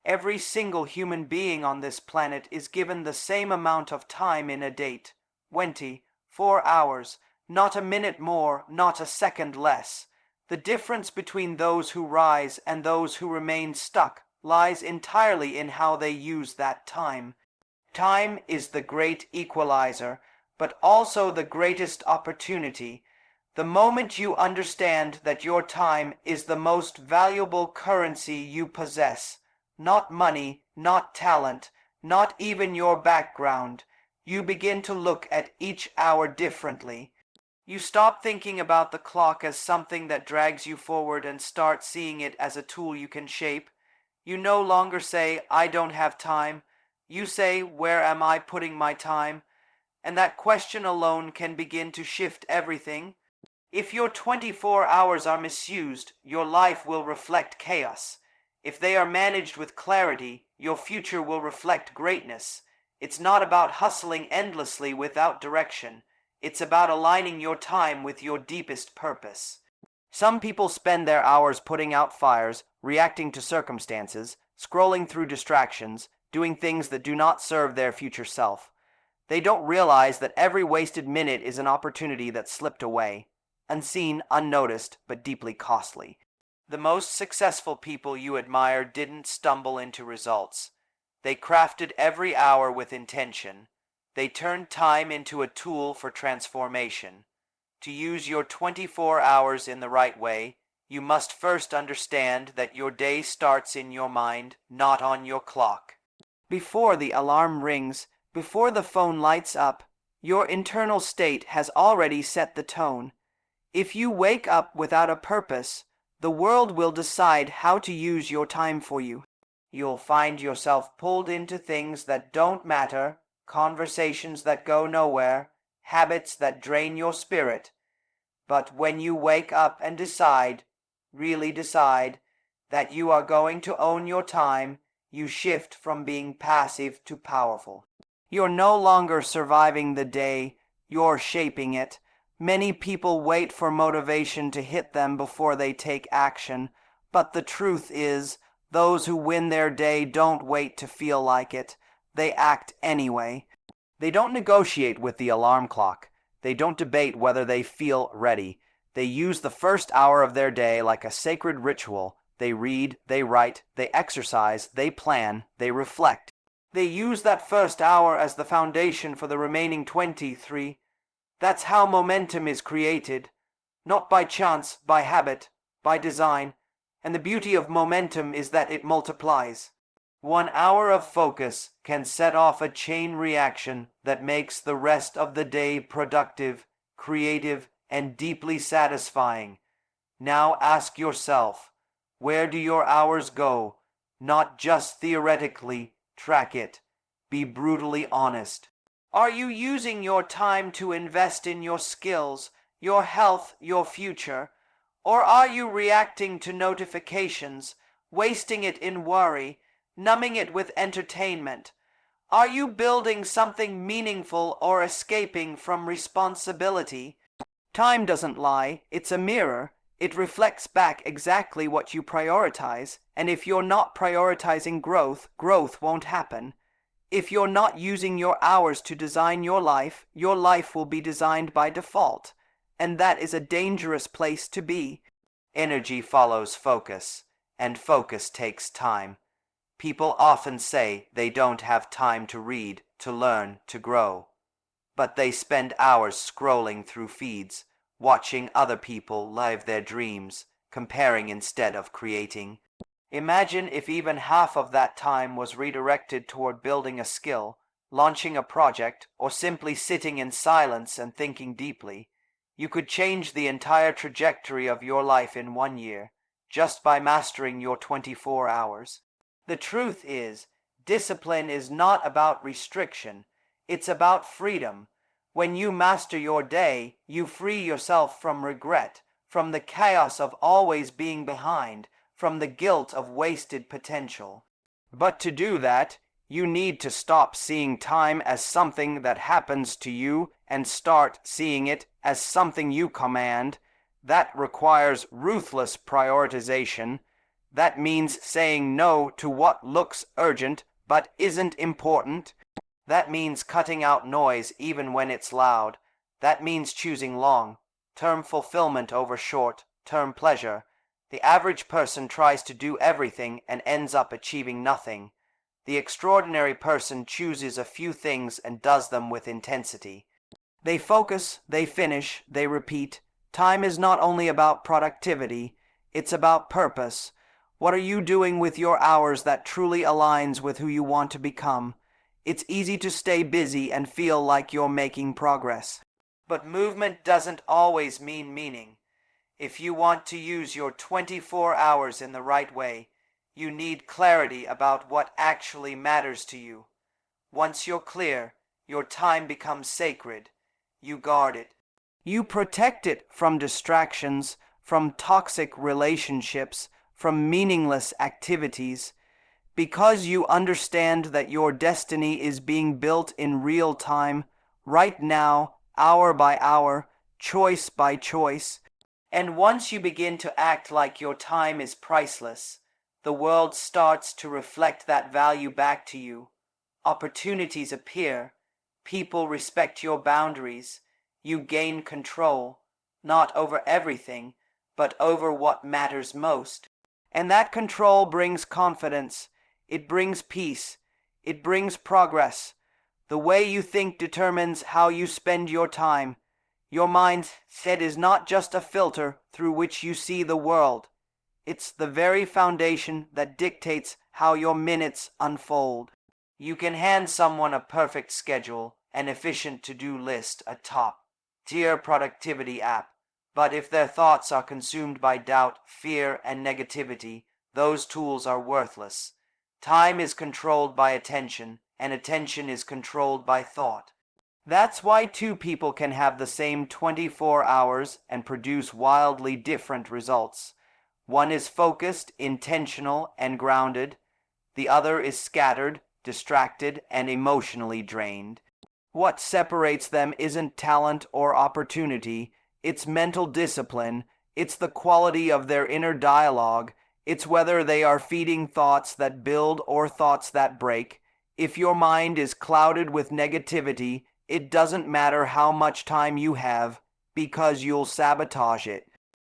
Every single human being on this planet is given the same amount of time in a day, 24 hours, not a minute more, not a second less. The difference between those who rise and those who remain stuck lies entirely in how they use that time. Time is the great equalizer, but also the greatest opportunity. The moment you understand that your time is the most valuable currency you possess, not money, not talent, not even your background, you begin to look at each hour differently. You stop thinking about the clock as something that drags you forward and start seeing it as a tool you can shape. You no longer say, "I don't have time." You say, "Where am I putting my time?" And that question alone can begin to shift everything. If your 24 hours are misused, your life will reflect chaos. If they are managed with clarity, your future will reflect greatness. It's not about hustling endlessly without direction. It's about aligning your time with your deepest purpose. Some people spend their hours putting out fires, reacting to circumstances, scrolling through distractions, doing things that do not serve their future self. They don't realize that every wasted minute is an opportunity that slipped away. Unseen, unnoticed, but deeply costly. The most successful people you admire didn't stumble into results. They crafted every hour with intention. They turned time into a tool for transformation. To use your 24 hours in the right way, you must first understand that your day starts in your mind, not on your clock. Before the alarm rings, before the phone lights up, your internal state has already set the tone. If you wake up without a purpose, the world will decide how to use your time for you. You'll find yourself pulled into things that don't matter, conversations that go nowhere, habits that drain your spirit. But when you wake up and decide, really decide, that you are going to own your time, you shift from being passive to powerful. You're no longer surviving the day, you're shaping it. Many people wait for motivation to hit them before they take action, but the truth is, those who win their day don't wait to feel like it. They act anyway. They don't negotiate with the alarm clock. They don't debate whether they feel ready. They use the first hour of their day like a sacred ritual. They read, they write, they exercise, they plan, they reflect. They use that first hour as the foundation for the remaining 23. That's how momentum is created. Not by chance, by habit, by design. And the beauty of momentum is that it multiplies. 1 hour of focus can set off a chain reaction that makes the rest of the day productive, creative, and deeply satisfying. Now ask yourself, where do your hours go? Not just theoretically, track it. Be brutally honest. Are you using your time to invest in your skills, your health, your future? Or are you reacting to notifications, wasting it in worry, numbing it with entertainment? Are you building something meaningful or escaping from responsibility? Time doesn't lie, it's a mirror. It reflects back exactly what you prioritize, and if you're not prioritizing growth, growth won't happen. If you're not using your hours to design your life will be designed by default, and that is a dangerous place to be. Energy follows focus, and focus takes time. People often say they don't have time to read, to learn, to grow. But they spend hours scrolling through feeds, watching other people live their dreams, comparing instead of creating. Imagine if even half of that time was redirected toward building a skill, launching a project, or simply sitting in silence and thinking deeply. You could change the entire trajectory of your life in 1 year, just by mastering your 24 hours. The truth is, discipline is not about restriction, it's about freedom. When you master your day, you free yourself from regret, from the chaos of always being behind, from the guilt of wasted potential. But to do that, you need to stop seeing time as something that happens to you and start seeing it as something you command. That requires ruthless prioritization. That means saying no to what looks urgent but isn't important. That means cutting out noise even when it's loud. That means choosing long-term fulfillment over short-term pleasure. The average person tries to do everything and ends up achieving nothing. The extraordinary person chooses a few things and does them with intensity. They focus, they finish, they repeat. Time is not only about productivity, it's about purpose. What are you doing with your hours that truly aligns with who you want to become? It's easy to stay busy and feel like you're making progress. But movement doesn't always mean meaning. If you want to use your 24 hours in the right way, you need clarity about what actually matters to you. Once you're clear, your time becomes sacred. You guard it. You protect it from distractions, from toxic relationships, from meaningless activities. Because you understand that your destiny is being built in real time, right now, hour by hour, choice by choice. And once you begin to act like your time is priceless, the world starts to reflect that value back to you. Opportunities appear. People respect your boundaries. You gain control, not over everything, but over what matters most. And that control brings confidence. It brings peace. It brings progress. The way you think determines how you spend your time. Your mindset is not just a filter through which you see the world. It's the very foundation that dictates how your minutes unfold. You can hand someone a perfect schedule, an efficient to-do list, a top-tier productivity app. But if their thoughts are consumed by doubt, fear, and negativity, those tools are worthless. Time is controlled by attention, and attention is controlled by thought. That's why two people can have the same 24 hours and produce wildly different results. One is focused, intentional, and grounded. The other is scattered, distracted, and emotionally drained. What separates them isn't talent or opportunity. It's mental discipline. It's the quality of their inner dialogue. It's whether they are feeding thoughts that build or thoughts that break. If your mind is clouded with negativity, it doesn't matter how much time you have, because you'll sabotage it.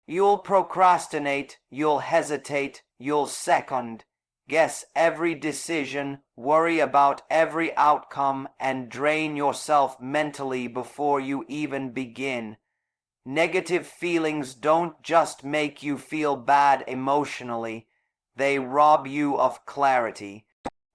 You'll procrastinate, you'll hesitate, you'll second guess every decision, worry about every outcome, and drain yourself mentally before you even begin. Negative feelings don't just make you feel bad emotionally, they rob you of clarity.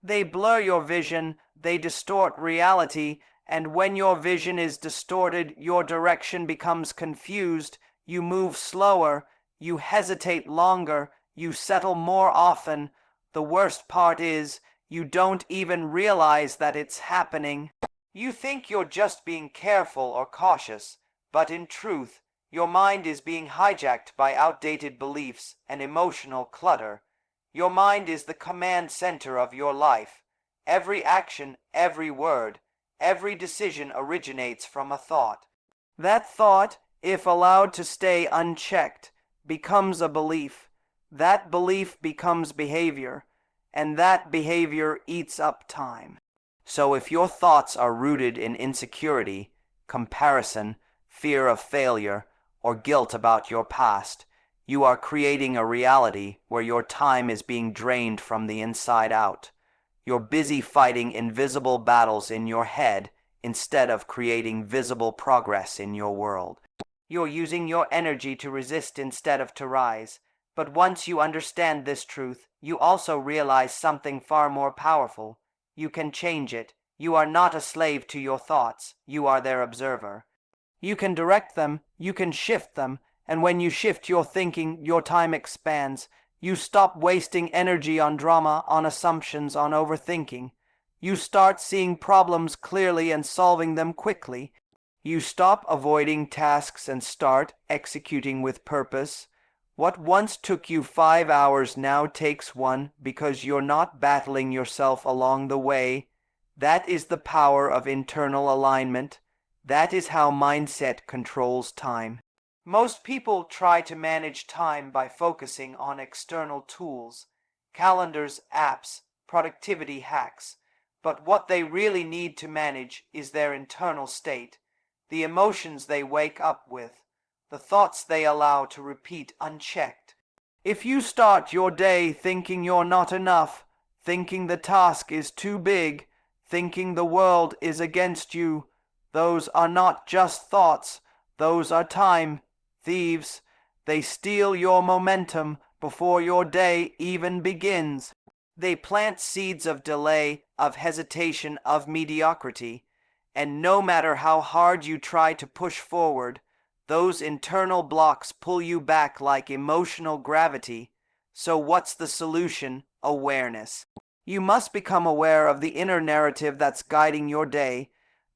They blur your vision, they distort reality, and when your vision is distorted, your direction becomes confused, you move slower, you hesitate longer, you settle more often. The worst part is, you don't even realize that it's happening. You think you're just being careful or cautious, but in truth, your mind is being hijacked by outdated beliefs and emotional clutter. Your mind is the command center of your life. Every action, every word, every decision originates from a thought. That thought, if allowed to stay unchecked, becomes a belief. That belief becomes behavior, and that behavior eats up time. So if your thoughts are rooted in insecurity, comparison, fear of failure, or guilt about your past, you are creating a reality where your time is being drained from the inside out. You're busy fighting invisible battles in your head instead of creating visible progress in your world. You're using your energy to resist instead of to rise. But once you understand this truth, you also realize something far more powerful. You can change it. You are not a slave to your thoughts. You are their observer. You can direct them, you can shift them, and when you shift your thinking, your time expands. You stop wasting energy on drama, on assumptions, on overthinking. You start seeing problems clearly and solving them quickly. You stop avoiding tasks and start executing with purpose. What once took you 5 hours now takes 1 because you're not battling yourself along the way. That is the power of internal alignment. That is how mindset controls time. Most people try to manage time by focusing on external tools, calendars, apps, productivity hacks. But what they really need to manage is their internal state, the emotions they wake up with, the thoughts they allow to repeat unchecked. If you start your day thinking you're not enough, thinking the task is too big, thinking the world is against you, those are not just thoughts, those are time thieves. They steal your momentum before your day even begins. They plant seeds of delay, of hesitation, of mediocrity, and no matter how hard you try to push forward, those internal blocks pull you back like emotional gravity. So what's the solution? Awareness. You must become aware of the inner narrative that's guiding your day.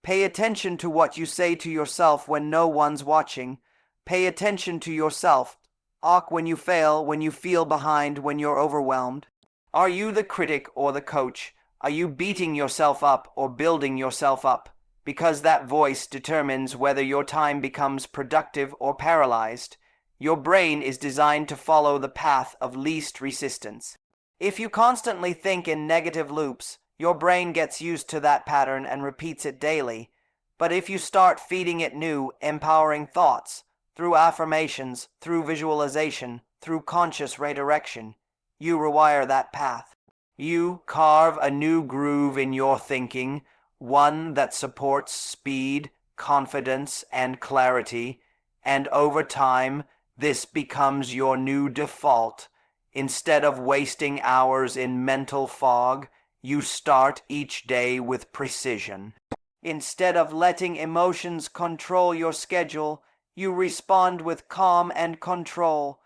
Pay attention to what you say to yourself when no one's watching. Pay attention to yourself. Awk when you fail, when you feel behind, when you're overwhelmed. Are you the critic or the coach? Are you beating yourself up or building yourself up? Because that voice determines whether your time becomes productive or paralyzed. Your brain is designed to follow the path of least resistance. If you constantly think in negative loops, your brain gets used to that pattern and repeats it daily. But if you start feeding it new, empowering thoughts, through affirmations, through visualization, through conscious redirection, you rewire that path. You carve a new groove in your thinking, one that supports speed, confidence, and clarity, and over time, this becomes your new default. Instead of wasting hours in mental fog, you start each day with precision. Instead of letting emotions control your schedule, you respond with calm and control.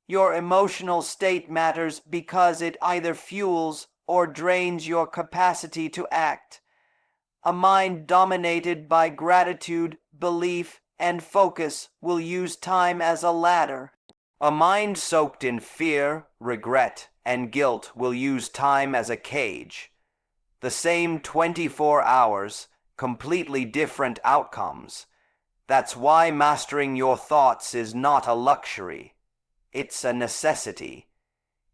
Your emotional state matters because it either fuels or drains your capacity to act. A mind dominated by gratitude, belief, and focus will use time as a ladder. A mind soaked in fear, regret, and guilt will use time as a cage. The same 24 hours, completely different outcomes. That's why mastering your thoughts is not a luxury. It's a necessity.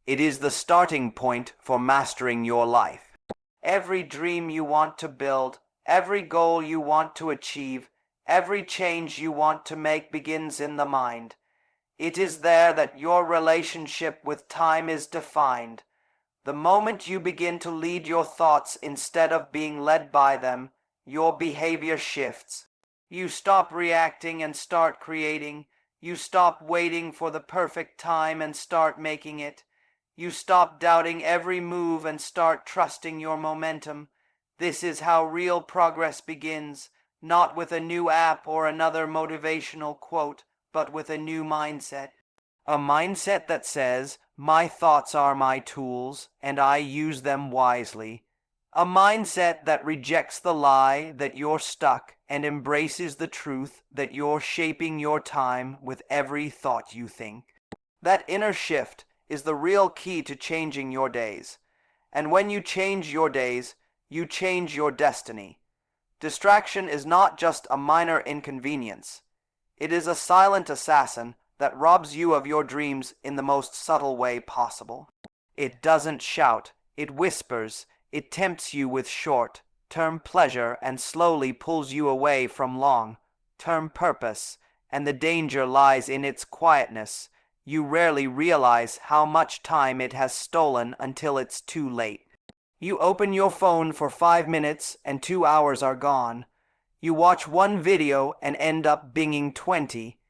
It is the starting point for mastering your life. Every dream you want to build, every goal you want to achieve, every change you want to make begins in the mind. It is there that your relationship with time is defined. The moment you begin to lead your thoughts instead of being led by them, your behavior shifts. You stop reacting and start creating. You stop waiting for the perfect time and start making it. You stop doubting every move and start trusting your momentum. This is how real progress begins, not with a new app or another motivational quote, but with a new mindset. A mindset that says, my thoughts are my tools, and I use them wisely. A mindset that rejects the lie that you're stuck and embraces the truth that you're shaping your time with every thought you think. That inner shift is the real key to changing your days. And when you change your days, you change your destiny. Distraction is not just a minor inconvenience. It is a silent assassin that robs you of your dreams in the most subtle way possible. It doesn't shout, it whispers, it tempts you with short-term pleasure and slowly pulls you away from long-term purpose, and the danger lies in its quietness. You rarely realize how much time it has stolen until it's too late. You open your phone for 5 minutes and 2 hours are gone. You watch one video and end up binging 20.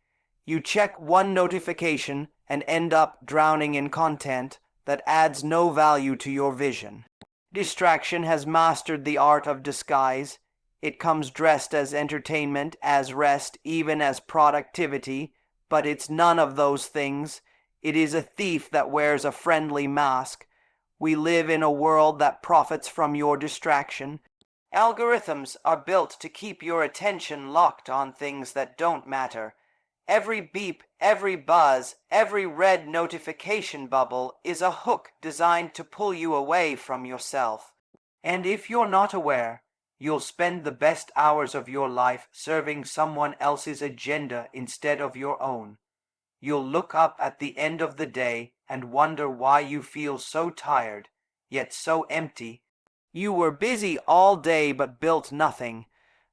You check one notification and end up drowning in content that adds no value to your vision. Distraction has mastered the art of disguise. It comes dressed as entertainment, as rest, even as productivity, but it's none of those things. It is a thief that wears a friendly mask. We live in a world that profits from your distraction. Algorithms are built to keep your attention locked on things that don't matter. Every beep, every buzz, every red notification bubble is a hook designed to pull you away from yourself. And if you're not aware, You'll spend the best hours of your life serving someone else's agenda instead of your own. You'll look up at the end of the day and wonder why you feel so tired, yet so empty. You were busy all day but built nothing.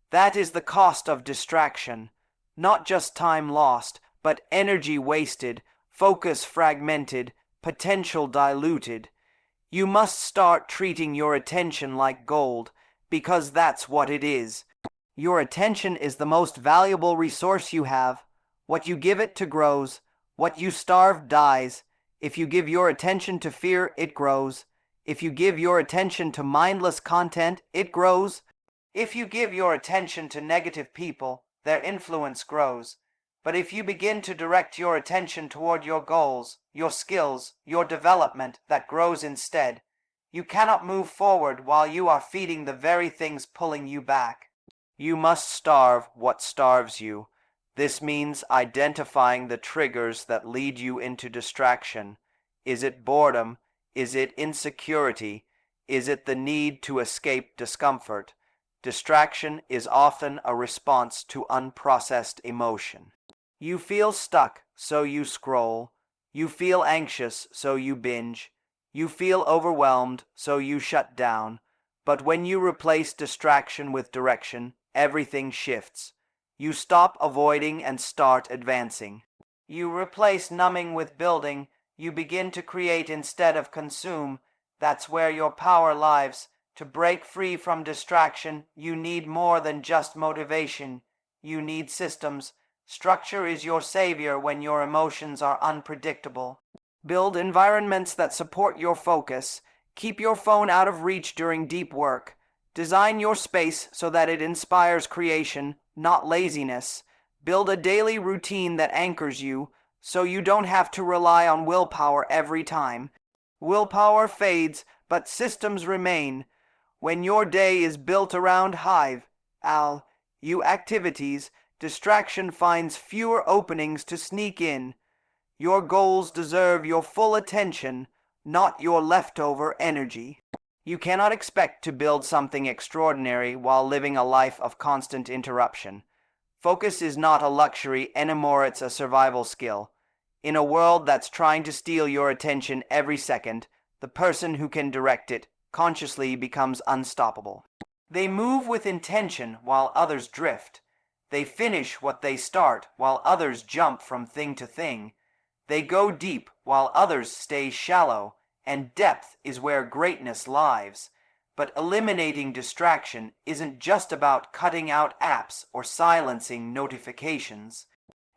That is the cost of distraction. Not just time lost, but energy wasted, focus fragmented, potential diluted. You must start treating your attention like gold, because that's what it is. Your attention is the most valuable resource you have. What you give it to grows. What you starve dies. If you give your attention to fear, it grows. If you give your attention to mindless content, it grows. If you give your attention to negative people, their influence grows. But if you begin to direct your attention toward your goals, your skills, your development, that grows instead. You cannot move forward while you are feeding the very things pulling you back. You must starve what starves you. This means identifying the triggers that lead you into distraction. Is it boredom? Is it insecurity? Is it the need to escape discomfort? Distraction is often a response to unprocessed emotion. You feel stuck, so you scroll. You feel anxious, so you binge. You feel overwhelmed, so you shut down. But when you replace distraction with direction, everything shifts. You stop avoiding and start advancing. You replace numbing with building. You begin to create instead of consume. That's where your power lies. To break free from distraction, you need more than just motivation. You need systems. Structure is your savior when your emotions are unpredictable. Build environments that support your focus. Keep your phone out of reach during deep work. Design your space so that it inspires creation, not laziness. Build a daily routine that anchors you, so you don't have to rely on willpower every time. Willpower fades, but systems remain. When your day is built around you activities, distraction finds fewer openings to sneak in. Your goals deserve your full attention, not your leftover energy. You cannot expect to build something extraordinary while living a life of constant interruption. Focus is not a luxury anymore, it's a survival skill. In a world that's trying to steal your attention every second, the person who can direct it consciously becomes unstoppable. They move with intention while others drift. They finish what they start while others jump from thing to thing. They go deep while others stay shallow, and depth is where greatness lies. But eliminating distraction isn't just about cutting out apps or silencing notifications.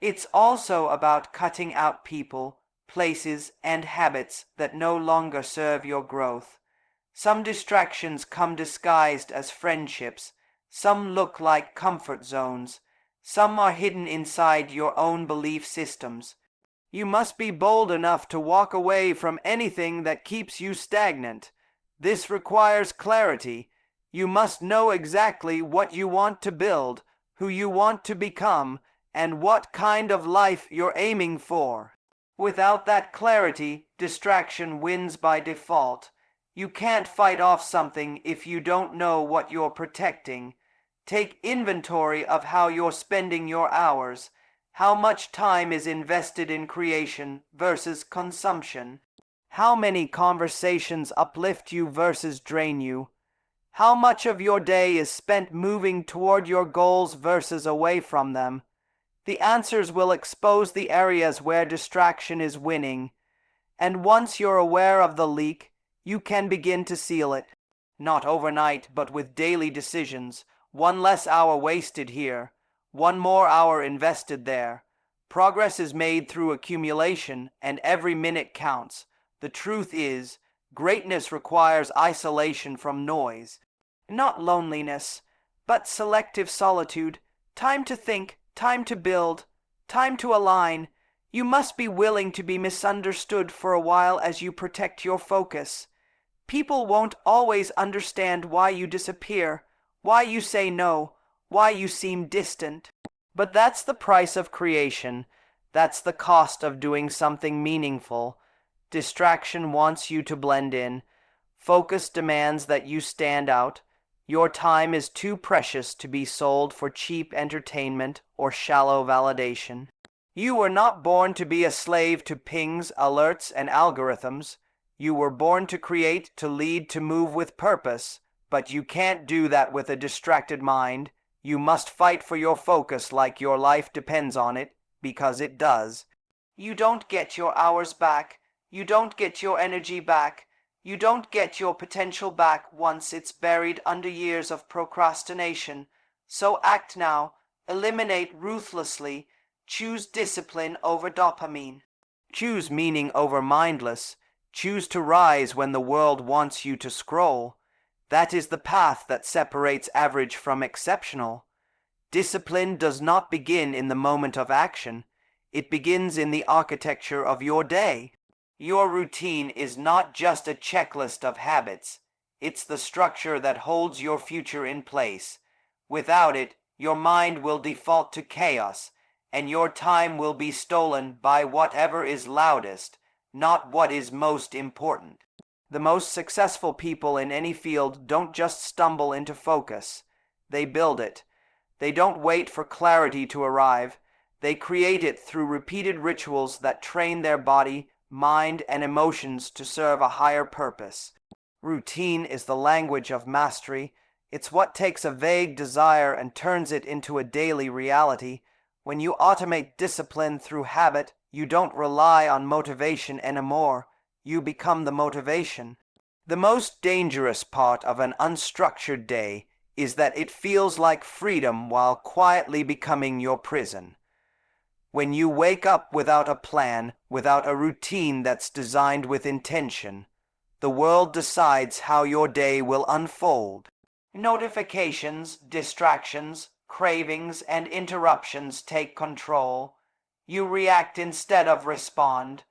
It's also about cutting out people, places, and habits that no longer serve your growth. Some distractions come disguised as friendships. Some look like comfort zones. Some are hidden inside your own belief systems. You must be bold enough to walk away from anything that keeps you stagnant. This requires clarity. You must know exactly what you want to build, who you want to become, and what kind of life you're aiming for. Without that clarity, distraction wins by default. You can't fight off something if you don't know what you're protecting. Take inventory of how you're spending your hours. How much time is invested in creation versus consumption? How many conversations uplift you versus drain you? How much of your day is spent moving toward your goals versus away from them? The answers will expose the areas where distraction is winning. And once you're aware of the leak, you can begin to seal it. Not overnight, but with daily decisions. One less hour wasted here. One more hour invested there. Progress is made through accumulation, and every minute counts. The truth is, greatness requires isolation from noise. Not loneliness, but selective solitude. Time to think, time to build, time to align. You must be willing to be misunderstood for a while as you protect your focus. People won't always understand why you disappear, why you say no, why you seem distant. But that's the price of creation. That's the cost of doing something meaningful. Distraction wants you to blend in. Focus demands that you stand out. Your time is too precious to be sold for cheap entertainment or shallow validation. You were not born to be a slave to pings, alerts, and algorithms. You were born to create, to lead, to move with purpose. But you can't do that with a distracted mind. You must fight for your focus like your life depends on it, because it does. You don't get your hours back. You don't get your energy back. You don't get your potential back once it's buried under years of procrastination. So act now. Eliminate ruthlessly. Choose discipline over dopamine. Choose meaning over mindless. Choose to rise when the world wants you to scroll. That is the path that separates average from exceptional. Discipline does not begin in the moment of action. It begins in the architecture of your day. Your routine is not just a checklist of habits. It's the structure that holds your future in place. Without it, your mind will default to chaos, and your time will be stolen by whatever is loudest, not what is most important. The most successful people in any field don't just stumble into focus. They build it. They don't wait for clarity to arrive. They create it through repeated rituals that train their body, mind, and emotions to serve a higher purpose. Routine is the language of mastery. It's what takes a vague desire and turns it into a daily reality. When you automate discipline through habit, you don't rely on motivation anymore. You become the motivation. The most dangerous part of an unstructured day is that it feels like freedom while quietly becoming your prison. When you wake up without a plan, without a routine that's designed with intention, the world decides how your day will unfold. Notifications, distractions, cravings, and interruptions take control. You react instead of respond.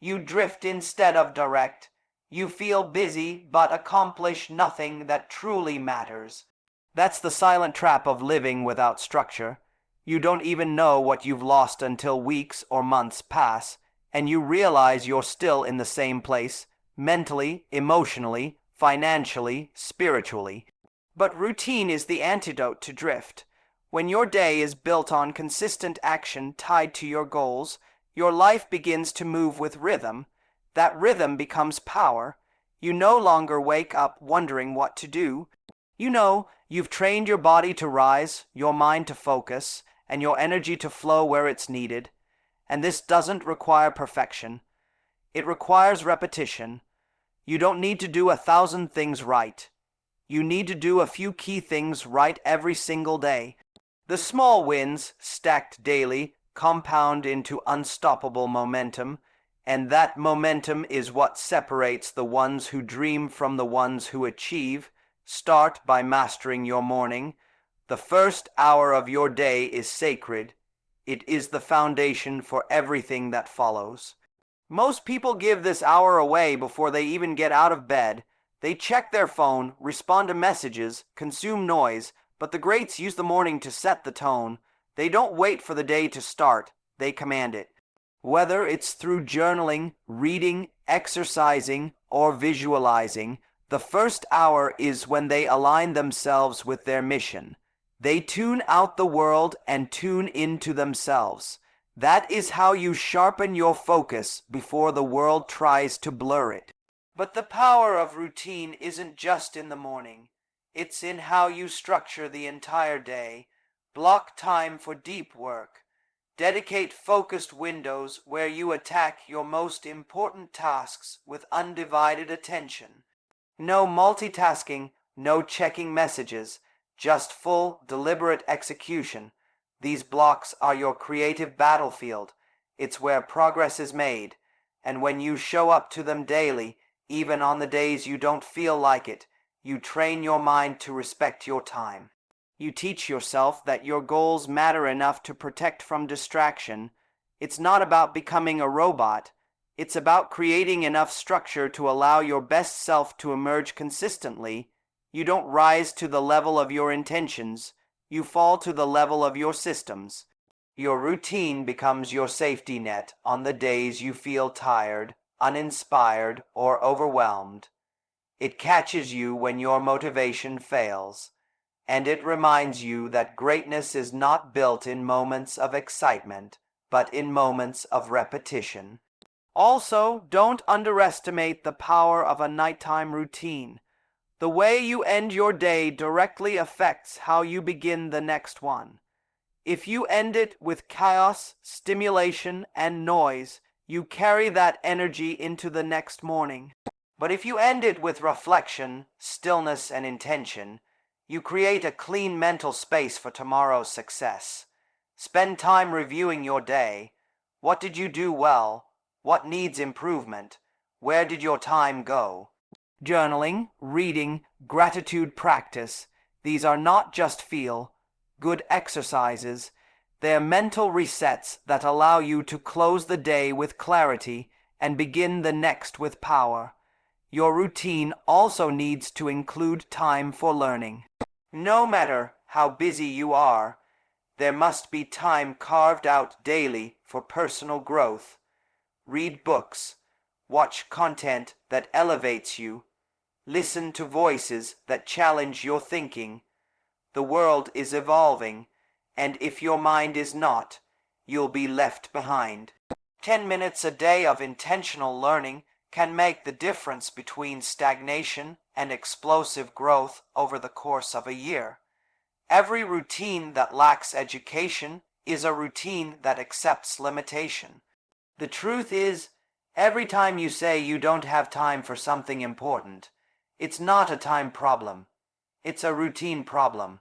You drift instead of direct. You feel busy but accomplish nothing that truly matters. That's the silent trap of living without structure. You don't even know what you've lost until weeks or months pass, and you realize you're still in the same place, mentally, emotionally, financially, spiritually. But routine is the antidote to drift. When your day is built on consistent action tied to your goals, your life begins to move with rhythm. That rhythm becomes power. You no longer wake up wondering what to do. You know you've trained your body to rise, your mind to focus, and your energy to flow where it's needed. And this doesn't require perfection. It requires repetition. You don't need to do 1,000 things right. You need to do a few key things right every single day. The small wins, stacked daily, compound into unstoppable momentum, and that momentum is what separates the ones who dream from the ones who achieve. Start by mastering your morning. The first hour of your day is sacred. It is the foundation for everything that follows. Most people give this hour away before they even get out of bed. They check their phone, respond to messages, consume noise, but the greats use the morning to set the tone. They don't wait for the day to start, they command it. Whether it's through journaling, reading, exercising, or visualizing, the first hour is when they align themselves with their mission. They tune out the world and tune into themselves. That is how you sharpen your focus before the world tries to blur it. But the power of routine isn't just in the morning. It's in how you structure the entire day. Block time for deep work. Dedicate focused windows where you attack your most important tasks with undivided attention. No multitasking, no checking messages, just full, deliberate execution. These blocks are your creative battlefield. It's where progress is made. And when you show up to them daily, even on the days you don't feel like it, you train your mind to respect your time. You teach yourself that your goals matter enough to protect from distraction. It's not about becoming a robot. It's about creating enough structure to allow your best self to emerge consistently. You don't rise to the level of your intentions. You fall to the level of your systems. Your routine becomes your safety net on the days you feel tired, uninspired, or overwhelmed. It catches you when your motivation fails, and it reminds you that greatness is not built in moments of excitement, but in moments of repetition. Also, don't underestimate the power of a nighttime routine. The way you end your day directly affects how you begin the next one. If you end it with chaos, stimulation, and noise, you carry that energy into the next morning. But if you end it with reflection, stillness, and intention, you create a clean mental space for tomorrow's success. Spend time reviewing your day. What did you do well? What needs improvement? Where did your time go? Journaling, reading, gratitude practice, these are not just good exercises. They're mental resets that allow you to close the day with clarity and begin the next with power. Your routine also needs to include time for learning. No matter how busy you are, there must be time carved out daily for personal growth. Read books, watch content that elevates you, listen to voices that challenge your thinking. The world is evolving, and if your mind is not, you'll be left behind. 10 minutes a day of intentional learning can make the difference between stagnation and explosive growth over the course of a year. Every routine that lacks education is a routine that accepts limitation. The truth is, every time you say you don't have time for something important, it's not a time problem. It's a routine problem.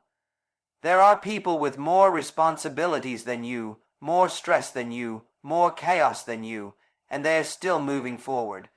There are people with more responsibilities than you, more stress than you, more chaos than you, and they are still moving forward.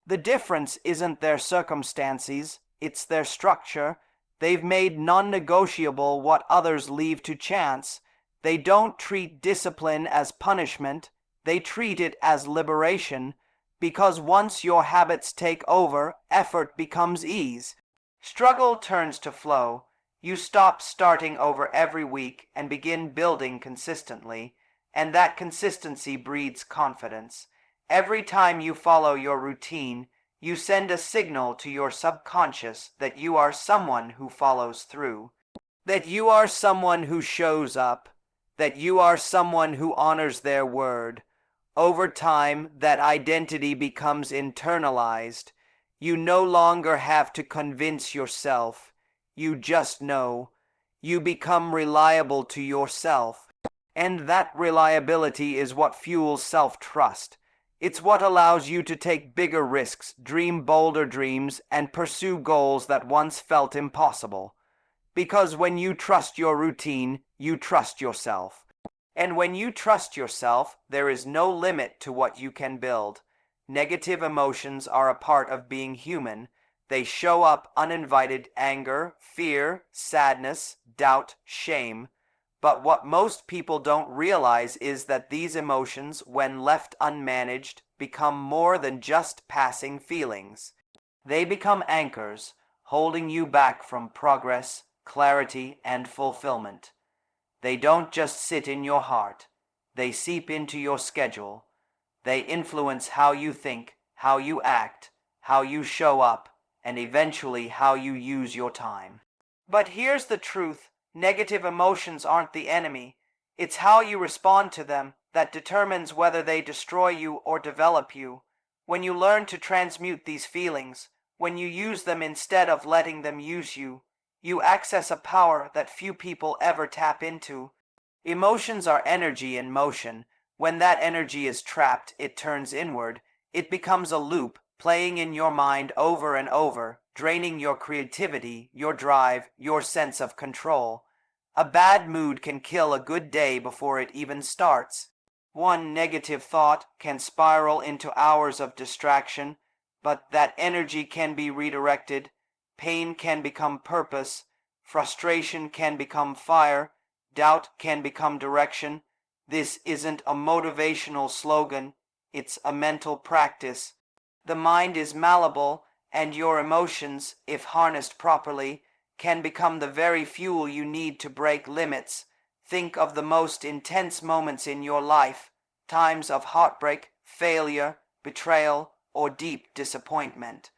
The difference isn't their circumstances, it's their structure. They've made non-negotiable what others leave to chance. They don't treat discipline as punishment, they treat it as liberation, because once your habits take over, effort becomes ease. Struggle turns to flow. You stop starting over every week and begin building consistently, and that consistency breeds confidence. Every time you follow your routine, you send a signal to your subconscious that you are someone who follows through, that you are someone who shows up, that you are someone who honors their word. Over time, that identity becomes internalized. You no longer have to convince yourself. You just know. You become reliable to yourself. And that reliability is what fuels self-trust. It's what allows you to take bigger risks, dream bolder dreams, and pursue goals that once felt impossible. Because when you trust your routine, you trust yourself. And when you trust yourself, there is no limit to what you can build. Negative emotions are a part of being human. They show up uninvited: anger, fear, sadness, doubt, shame. But what most people don't realize is that these emotions, when left unmanaged, become more than just passing feelings. They become anchors, holding you back from progress, clarity, and fulfillment. They don't just sit in your heart. They seep into your schedule. They influence how you think, how you act, how you show up, and eventually how you use your time. But here's the truth. Negative emotions aren't the enemy. It's how you respond to them that determines whether they destroy you or develop you. When you learn to transmute these feelings, when you use them instead of letting them use you, you access a power that few people ever tap into. Emotions are energy in motion. When that energy is trapped, it turns inward. It becomes a loop, playing in your mind over and over, draining your creativity, your drive, your sense of control. A bad mood can kill a good day before it even starts. One negative thought can spiral into hours of distraction, but that energy can be redirected. Pain can become purpose, frustration can become fire, doubt can become direction. This isn't a motivational slogan, it's a mental practice. The mind is malleable, and your emotions, if harnessed properly, can become the very fuel you need to break limits. Think of the most intense moments in your life, times of heartbreak, failure, betrayal, or deep disappointment.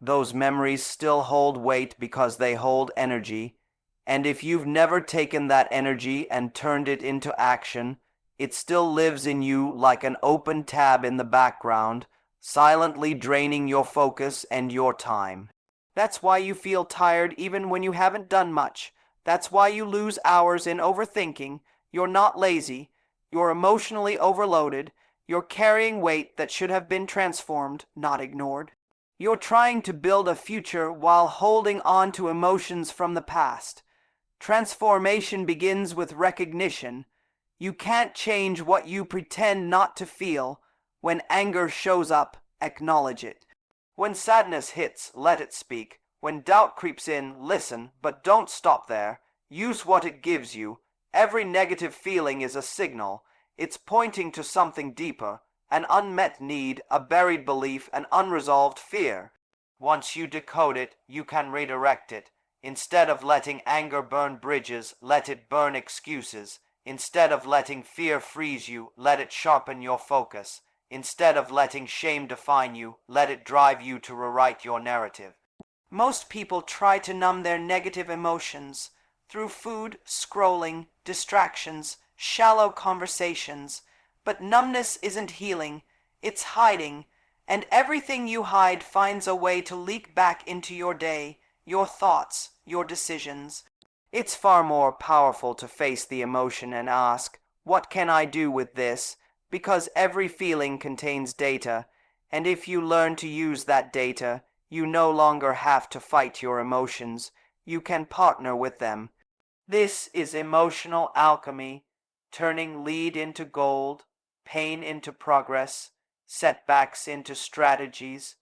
Those memories still hold weight because they hold energy, and if you've never taken that energy and turned it into action, it still lives in you like an open tab in the background, silently draining your focus and your time. That's why you feel tired even when you haven't done much. That's why you lose hours in overthinking. You're not lazy. You're emotionally overloaded. You're carrying weight that should have been transformed, not ignored. You're trying to build a future while holding on to emotions from the past. Transformation begins with recognition. You can't change what you pretend not to feel. When anger shows up, acknowledge it. When sadness hits, let it speak. When doubt creeps in, listen, but don't stop there. Use what it gives you. Every negative feeling is a signal. It's pointing to something deeper, an unmet need, a buried belief, an unresolved fear. Once you decode it, you can redirect it. Instead of letting anger burn bridges, let it burn excuses. Instead of letting fear freeze you, let it sharpen your focus. Instead of letting shame define you, let it drive you to rewrite your narrative. Most people try to numb their negative emotions through food, scrolling, distractions, shallow conversations. But numbness isn't healing, it's hiding, and everything you hide finds a way to leak back into your day, your thoughts, your decisions. It's far more powerful to face the emotion and ask, what can I do with this? Because every feeling contains data, and if you learn to use that data, you no longer have to fight your emotions, you can partner with them. This is emotional alchemy, turning lead into gold, pain into progress, setbacks into strategies.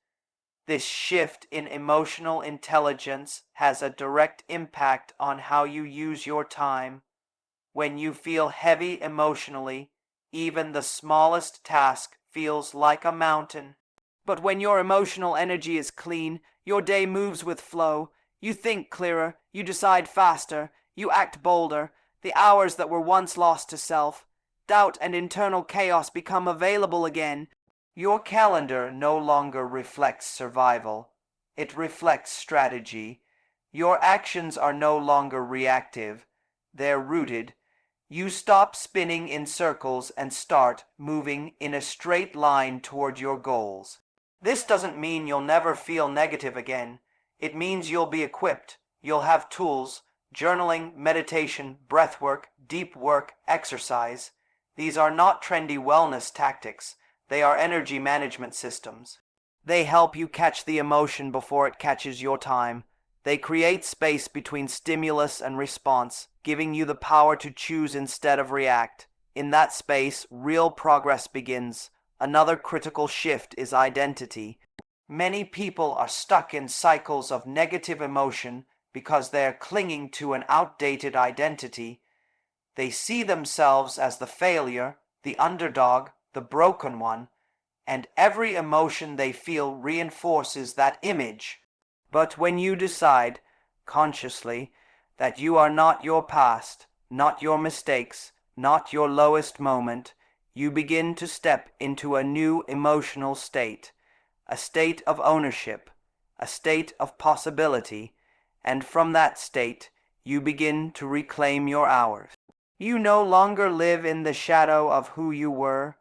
This shift in emotional intelligence has a direct impact on how you use your time. When you feel heavy emotionally, even the smallest task feels like a mountain. But when your emotional energy is clean, your day moves with flow. You think clearer, you decide faster, you act bolder. The hours that were once lost to self, doubt and internal chaos become available again. Your calendar no longer reflects survival. It reflects strategy. Your actions are no longer reactive. They're rooted. You stop spinning in circles and start moving in a straight line toward your goals. This doesn't mean you'll never feel negative again. It means you'll be equipped. You'll have tools, journaling, meditation, breathwork, deep work, exercise. These are not trendy wellness tactics. They are energy management systems. They help you catch the emotion before it catches your time. They create space between stimulus and response, giving you the power to choose instead of react. In that space, real progress begins. Another critical shift is identity. Many people are stuck in cycles of negative emotion because they are clinging to an outdated identity. They see themselves as the failure, the underdog, the broken one, and every emotion they feel reinforces that image. But when you decide, consciously, that you are not your past, not your mistakes, not your lowest moment, you begin to step into a new emotional state, a state of ownership, a state of possibility, and from that state you begin to reclaim your hours. You no longer live in the shadow of who you were.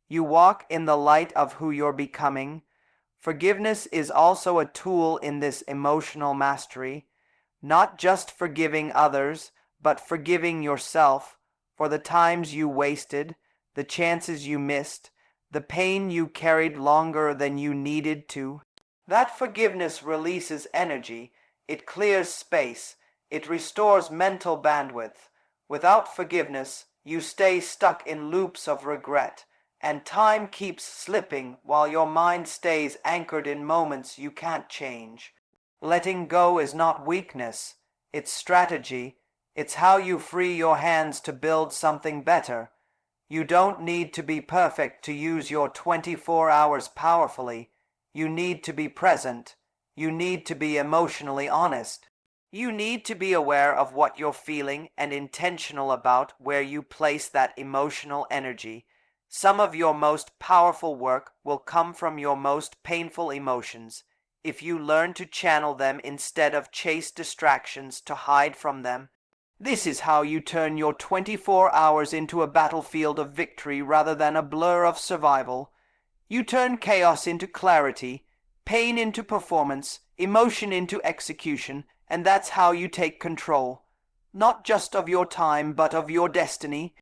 You walk in the light of who you're becoming. Forgiveness is also a tool in this emotional mastery, not just forgiving others, but forgiving yourself for the times you wasted, the chances you missed, the pain you carried longer than you needed to. That forgiveness releases energy, it clears space, it restores mental bandwidth. Without forgiveness, you stay stuck in loops of regret, and time keeps slipping while your mind stays anchored in moments you can't change. Letting go is not weakness, it's strategy. It's how you free your hands to build something better. You don't need to be perfect to use your 24 hours powerfully. You need to be present. You need to be emotionally honest. You need to be aware of what you're feeling and intentional about where you place that emotional energy. Some of your most powerful work will come from your most painful emotions. If you learn to channel them instead of chase distractions to hide from them, this is how you turn your 24 hours into a battlefield of victory rather than a blur of survival. You turn chaos into clarity, pain into performance, emotion into execution, and that's how you take control, not just of your time, but of your destiny.